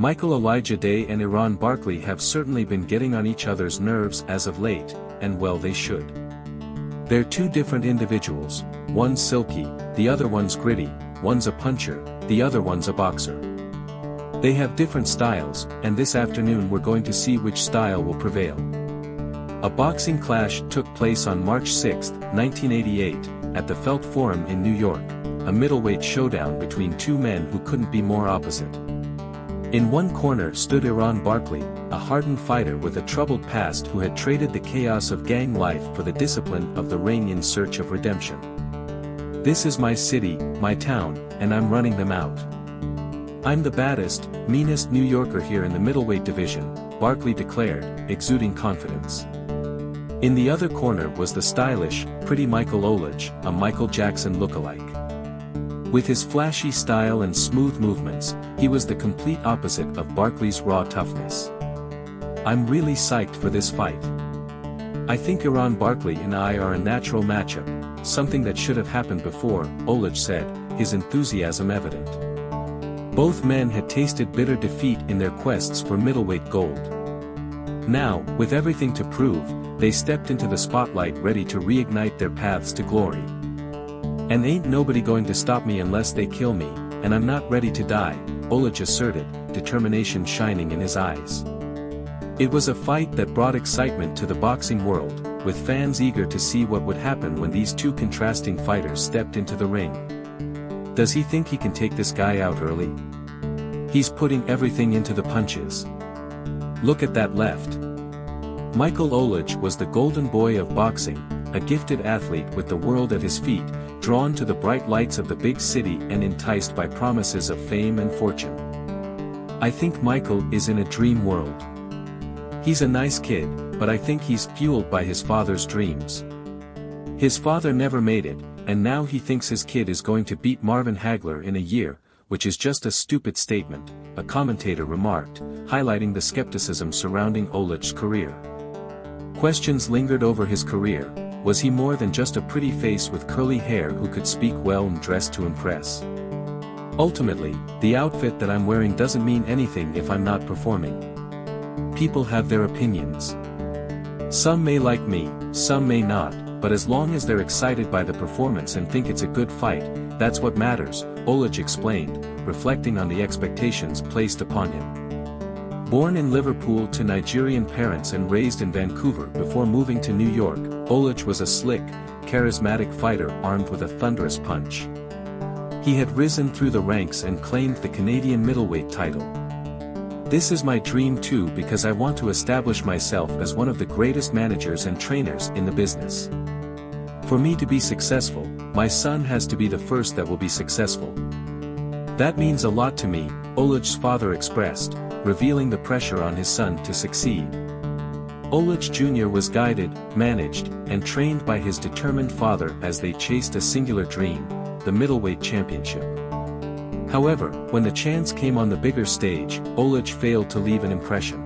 Michael Elijah Day and Iran Barkley have certainly been getting on each other's nerves as of late, and well they should. They're two different individuals, one's silky, the other one's gritty, one's a puncher, the other one's a boxer. They have different styles, and this afternoon we're going to see which style will prevail. A boxing clash took place on March 6, 1988, at the Felt Forum in New York, a middleweight showdown between two men who couldn't be more opposite. In one corner stood Iran Barkley, a hardened fighter with a troubled past who had traded the chaos of gang life for the discipline of the ring in search of redemption. "This is my city, my town, and I'm running them out. I'm the baddest, meanest New Yorker here in the middleweight division," Barkley declared, exuding confidence. In the other corner was the stylish, pretty Michael Elijah, a Michael Jackson lookalike. With his flashy style and smooth movements, he was the complete opposite of Barkley's raw toughness. "I'm really psyched for this fight. I think Iran Barkley and I are a natural matchup, something that should have happened before," Elijah said, his enthusiasm evident. Both men had tasted bitter defeat in their quests for middleweight gold. Now, with everything to prove, they stepped into the spotlight ready to reignite their paths to glory. "And ain't nobody going to stop me unless they kill me, and I'm not ready to die," Elijah asserted, determination shining in his eyes. It was a fight that brought excitement to the boxing world, with fans eager to see what would happen when these two contrasting fighters stepped into the ring. Does he think he can take this guy out early? He's putting everything into the punches. Look at that left. Michael Elijah was the golden boy of boxing, a gifted athlete with the world at his feet, drawn to the bright lights of the big city and enticed by promises of fame and fortune. "I think Michael is in a dream world. He's a nice kid, but I think he's fueled by his father's dreams. His father never made it, and now he thinks his kid is going to beat Marvin Hagler in a year, which is just a stupid statement," a commentator remarked, highlighting the skepticism surrounding Elijah's career. Questions lingered over his career. Was he more than just a pretty face with curly hair who could speak well and dress to impress? "Ultimately, the outfit that I'm wearing doesn't mean anything if I'm not performing. People have their opinions. Some may like me, some may not, but as long as they're excited by the performance and think it's a good fight, that's what matters," Elijah explained, reflecting on the expectations placed upon him. Born in Liverpool to Nigerian parents and raised in Vancouver before moving to New York, Elijah was a slick, charismatic fighter armed with a thunderous punch. He had risen through the ranks and claimed the Canadian middleweight title. "This is my dream too because I want to establish myself as one of the greatest managers and trainers in the business. For me to be successful, my son has to be the first that will be successful. That means a lot to me," Elijah's father expressed, revealing the pressure on his son to succeed. Elijah Jr. was guided, managed, and trained by his determined father as they chased a singular dream, the middleweight championship. However, when the chance came on the bigger stage, Elijah failed to leave an impression.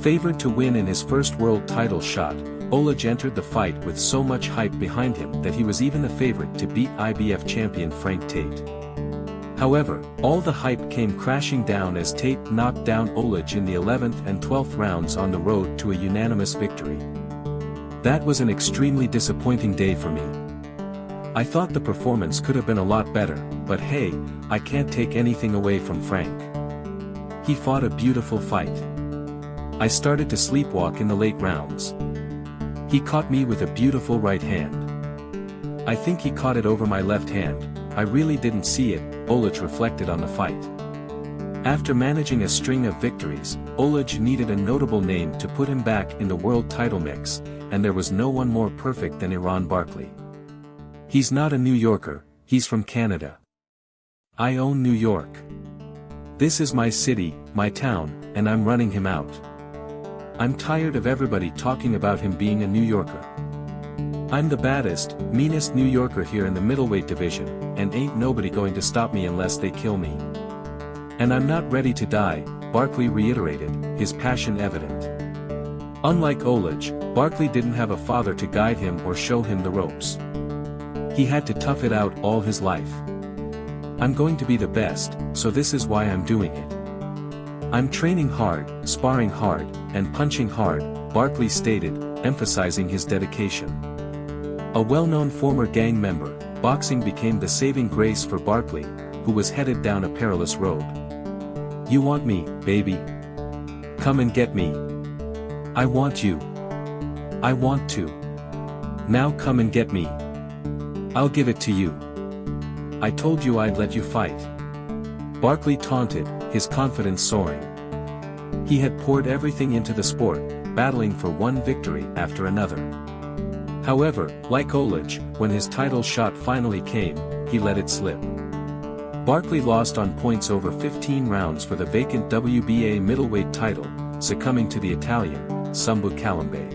Favored to win in his first world title shot, Elijah entered the fight with so much hype behind him that he was even the favorite to beat IBF champion Frank Tate. However, all the hype came crashing down as Tate knocked down Elijah in the 11th and 12th rounds on the road to a unanimous victory. "That was an extremely disappointing day for me. I thought the performance could have been a lot better, but hey, I can't take anything away from Frank. He fought a beautiful fight. I started to sleepwalk in the late rounds. He caught me with a beautiful right hand. I think he caught it over my left hand, I really didn't see it," Elijah reflected on the fight. After managing a string of victories, Elijah needed a notable name to put him back in the world title mix, and there was no one more perfect than Iran Barkley. "He's not a New Yorker, he's from Canada. I own New York. This is my city, my town, and I'm running him out. I'm tired of everybody talking about him being a New Yorker. I'm the baddest, meanest New Yorker here in the middleweight division, and ain't nobody going to stop me unless they kill me. And I'm not ready to die," Barkley reiterated, his passion evident. Unlike Elijah, Barkley didn't have a father to guide him or show him the ropes. He had to tough it out all his life. "I'm going to be the best, so this is why I'm doing it. "I'm training hard, sparring hard, and punching hard," Barkley stated, emphasizing his dedication. A well-known former gang member, boxing became the saving grace for Barkley, who was headed down a perilous road. "You want me, baby? Come and get me. I want you. I want to. Now come and get me. I'll give it to you. I told you I'd let you fight." Barkley taunted, his confidence soaring. He had poured everything into the sport, battling for one victory after another. However, like Olic, when his title shot finally came, he let it slip. Barkley lost on points over 15 rounds for the vacant WBA middleweight title, succumbing to the Italian, Sumbu Kalambe.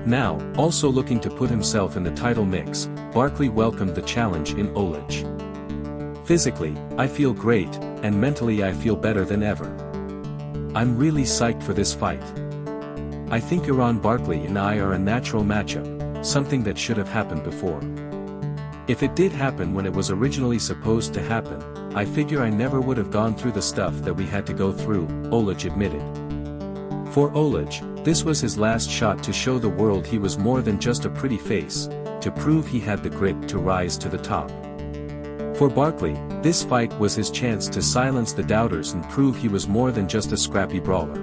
Now, also looking to put himself in the title mix, Barkley welcomed the challenge in Olic. "Physically, I feel great, and mentally I feel better than ever. I'm really psyched for this fight. I think Barkley and I are a natural matchup, something that should have happened before. If it did happen when it was originally supposed to happen, I figure I never would have gone through the stuff that we had to go through," Olic admitted. For Olic, this was his last shot to show the world he was more than just a pretty face, to prove he had the grit to rise to the top. For Barkley, this fight was his chance to silence the doubters and prove he was more than just a scrappy brawler.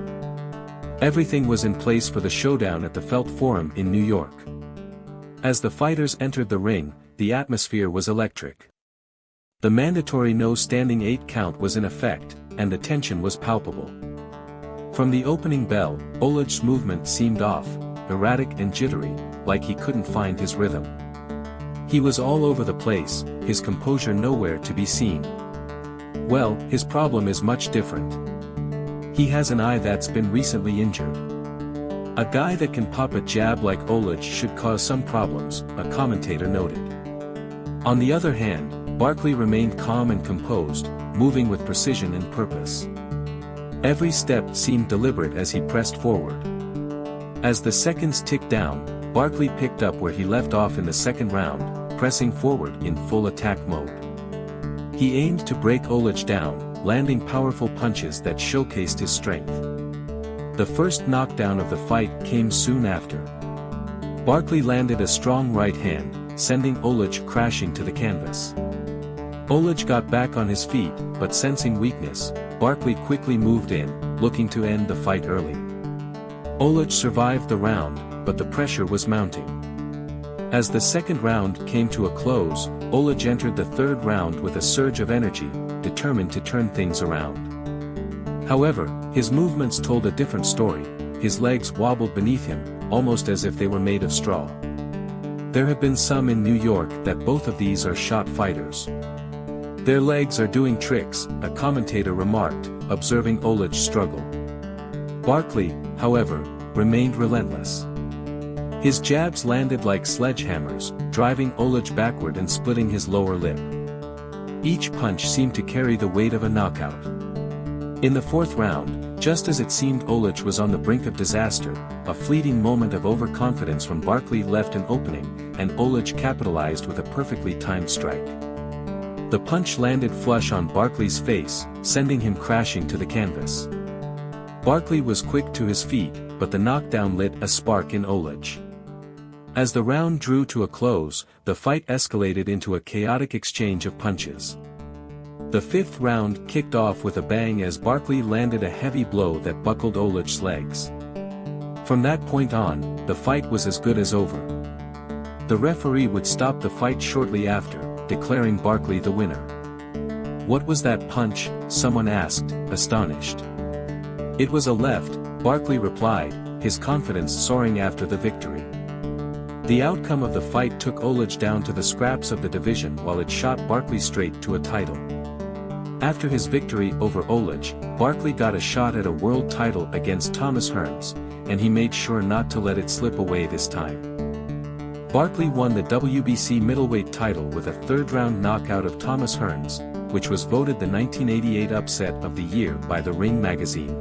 Everything was in place for the showdown at the Felt Forum in New York. As the fighters entered the ring, the atmosphere was electric. The mandatory no-standing 8 count was in effect, and the tension was palpable. From the opening bell, Olic's movement seemed off, erratic and jittery, like he couldn't find his rhythm. He was all over the place, his composure nowhere to be seen. Well, his problem is much different. He has an eye that's been recently injured. "A guy that can pop a jab like Olic should cause some problems," a commentator noted. On the other hand, Barkley remained calm and composed, moving with precision and purpose. Every step seemed deliberate as he pressed forward. As the seconds ticked down, Barkley picked up where he left off in the second round, pressing forward in full attack mode. He aimed to break Olic down, landing powerful punches that showcased his strength. The first knockdown of the fight came soon after. Barkley landed a strong right hand, sending Olic crashing to the canvas. Olic got back on his feet, but sensing weakness, Barkley quickly moved in, looking to end the fight early. Olic survived the round, but the pressure was mounting. As the second round came to a close, Olic entered the third round with a surge of energy, determined to turn things around. However, his movements told a different story. His legs wobbled beneath him, almost as if they were made of straw. There have been some in New York that both of these are shot fighters. "Their legs are doing tricks," a commentator remarked, observing Olic's struggle. Barkley, however, remained relentless. His jabs landed like sledgehammers, driving Olic backward and splitting his lower lip. Each punch seemed to carry the weight of a knockout. In the fourth round, just as it seemed Olic was on the brink of disaster, a fleeting moment of overconfidence from Barkley left an opening, and Olic capitalized with a perfectly timed strike. The punch landed flush on Barkley's face, sending him crashing to the canvas. Barkley was quick to his feet, but the knockdown lit a spark in Olic. As the round drew to a close, the fight escalated into a chaotic exchange of punches. The fifth round kicked off with a bang as Barkley landed a heavy blow that buckled Olic's legs. From that point on, the fight was as good as over. The referee would stop the fight shortly after, declaring Barkley the winner. "What was that punch?" someone asked, astonished. "It was a left," Barkley replied, his confidence soaring after the victory. The outcome of the fight took Olic down to the scraps of the division while it shot Barkley straight to a title. After his victory over Olic, Barkley got a shot at a world title against Thomas Hearns, and he made sure not to let it slip away this time. Barkley won the WBC middleweight title with a third-round knockout of Thomas Hearns, which was voted the 1988 upset of the year by the Ring magazine.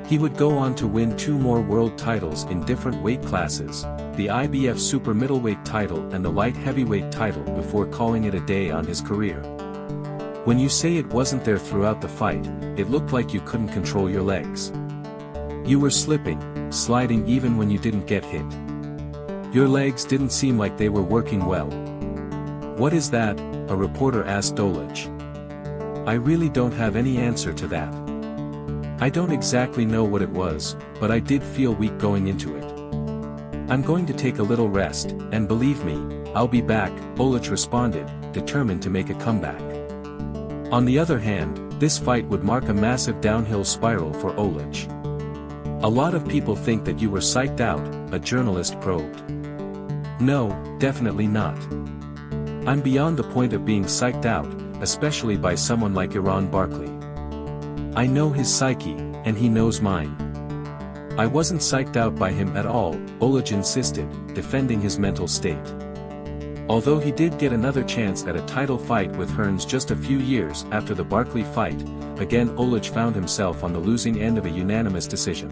He would go on to win 2 more world titles in different weight classes, the IBF super middleweight title and the light heavyweight title, before calling it a day on his career. When you say it wasn't there throughout the fight, it looked like you couldn't control your legs. You were slipping, sliding even when you didn't get hit. Your legs didn't seem like they were working well. What is that? A reporter asked Olic. I really don't have any answer to that. I don't exactly know what it was, but I did feel weak going into it. I'm going to take a little rest, and believe me, I'll be back, Olic responded, determined to make a comeback. On the other hand, this fight would mark a massive downhill spiral for Olic. A lot of people think that you were psyched out, a journalist probed. No, definitely not. I'm beyond the point of being psyched out, especially by someone like Barkley. I know his psyche, and he knows mine. I wasn't psyched out by him at all, Olic insisted, defending his mental state. Although he did get another chance at a title fight with Hearns just a few years after the Barkley fight, again Olic found himself on the losing end of a unanimous decision.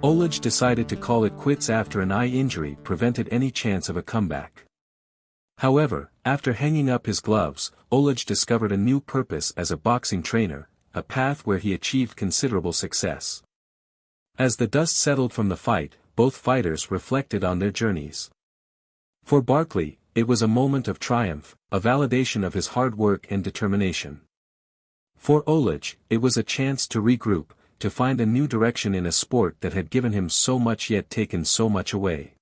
Olic decided to call it quits after an eye injury prevented any chance of a comeback. However, after hanging up his gloves, Olic discovered a new purpose as a boxing trainer, a path where he achieved considerable success. As the dust settled from the fight, both fighters reflected on their journeys. For Barkley, it was a moment of triumph, a validation of his hard work and determination. For Olic, it was a chance to regroup, to find a new direction in a sport that had given him so much yet taken so much away.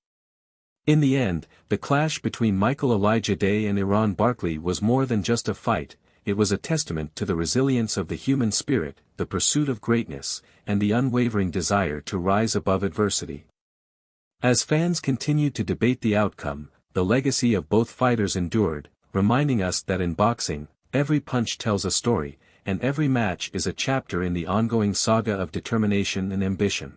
In the end, the clash between Michael Elijah Day and Barkley was more than just a fight, it was a testament to the resilience of the human spirit, the pursuit of greatness, and the unwavering desire to rise above adversity. As fans continued to debate the outcome, the legacy of both fighters endured, reminding us that in boxing, every punch tells a story, and every match is a chapter in the ongoing saga of determination and ambition.